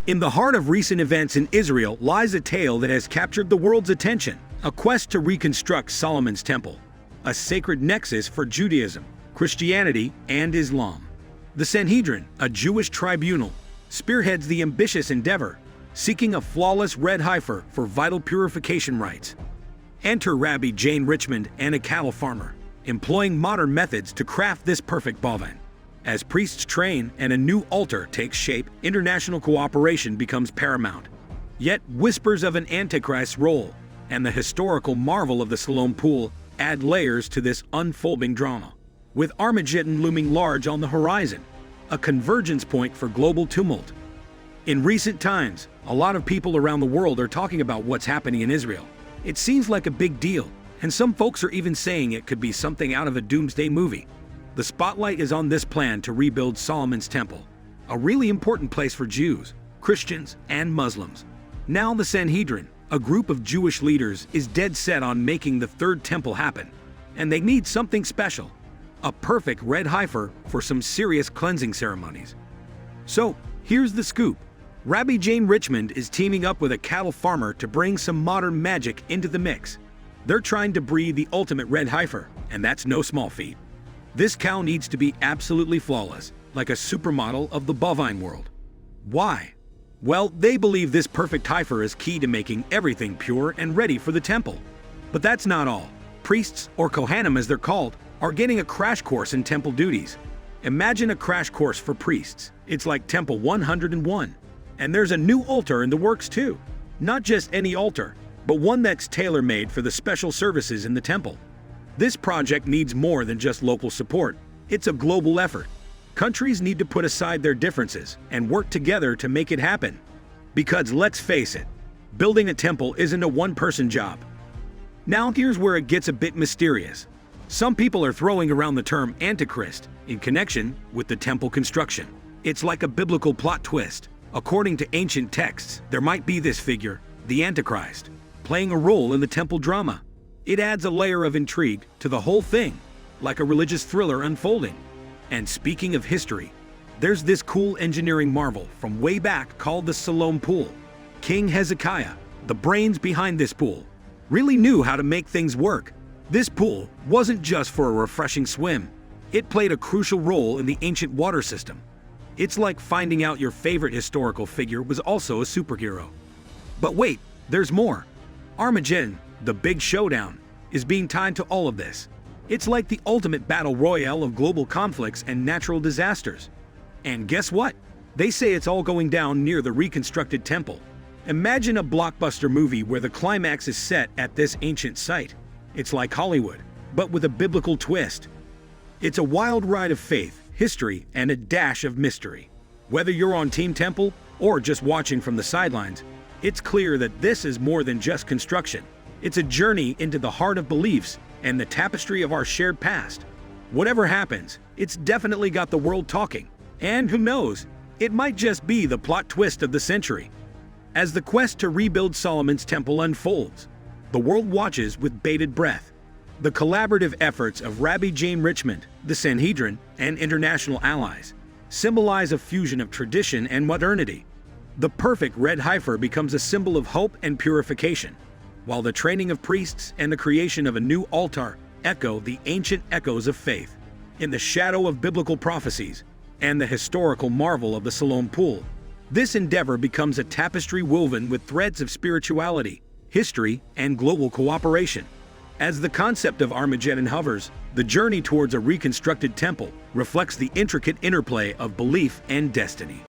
In the heart of recent events in Israel lies a tale that has captured the world's attention, a quest to reconstruct Solomon's temple, a sacred nexus for Judaism, Christianity, and Islam. The Sanhedrin, a Jewish tribunal, spearheads the ambitious endeavor, seeking a flawless red heifer for vital purification rites. Enter Rabbi Jane Richmond and a cattle farmer, employing modern methods to craft this perfect bovine. As priests train and a new altar takes shape, international cooperation becomes paramount. Yet whispers of an Antichrist's role and the historical marvel of the Siloam pool add layers to this unfolding drama. With Armageddon looming large on the horizon, a convergence point for global tumult. In recent times, a lot of people around the world are talking about what's happening in Israel. It seems like a big deal, and some folks are even saying it could be something out of a doomsday movie. The spotlight is on this plan to rebuild Solomon's temple, a really important place for Jews, Christians, and Muslims. Now the Sanhedrin, a group of Jewish leaders, is dead set on making the third temple happen. And they need something special, a perfect red heifer for some serious cleansing ceremonies. So, here's the scoop. Rabbi Jane Richmond is teaming up with a cattle farmer to bring some modern magic into the mix. They're trying to breed the ultimate red heifer, and that's no small feat. This cow needs to be absolutely flawless, like a supermodel of the bovine world. Why? Well, they believe this perfect heifer is key to making everything pure and ready for the temple. But that's not all. Priests, or Kohanim as they're called, are getting a crash course in temple duties. Imagine a crash course for priests. It's like Temple 101. And there's a new altar in the works too. Not just any altar, but one that's tailor-made for the special services in the temple. This project needs more than just local support. It's a global effort. Countries need to put aside their differences and work together to make it happen. Because let's face it, building a temple isn't a one-person job. Now here's where it gets a bit mysterious. Some people are throwing around the term Antichrist in connection with the temple construction. It's like a biblical plot twist. According to ancient texts, there might be this figure, the Antichrist, playing a role in the temple drama. It adds a layer of intrigue to the whole thing, like a religious thriller unfolding. And speaking of history, there's this cool engineering marvel from way back called the Siloam pool. King Hezekiah, the brains behind this pool, really knew how to make things work. This pool wasn't just for a refreshing swim. It played a crucial role in the ancient water system. It's like finding out your favorite historical figure was also a superhero. But wait, there's more. Armageddon, the big showdown, is being tied to all of this. It's like the ultimate battle royale of global conflicts and natural disasters. And guess what? They say it's all going down near the reconstructed temple. Imagine a blockbuster movie where the climax is set at this ancient site. It's like Hollywood, but with a biblical twist. It's a wild ride of faith, history, and a dash of mystery. Whether you're on Team Temple or just watching from the sidelines, it's clear that this is more than just construction. It's a journey into the heart of beliefs and the tapestry of our shared past. Whatever happens, it's definitely got the world talking. And who knows, it might just be the plot twist of the century. As the quest to rebuild Solomon's temple unfolds, the world watches with bated breath. The collaborative efforts of Rabbi Jane Richmond, the Sanhedrin, and international allies symbolize a fusion of tradition and modernity. The perfect red heifer becomes a symbol of hope and purification, while the training of priests and the creation of a new altar echo the ancient echoes of faith. In the shadow of biblical prophecies and the historical marvel of the Siloam pool, this endeavor becomes a tapestry woven with threads of spirituality, history, and global cooperation. As the concept of Armageddon hovers, the journey towards a reconstructed temple reflects the intricate interplay of belief and destiny.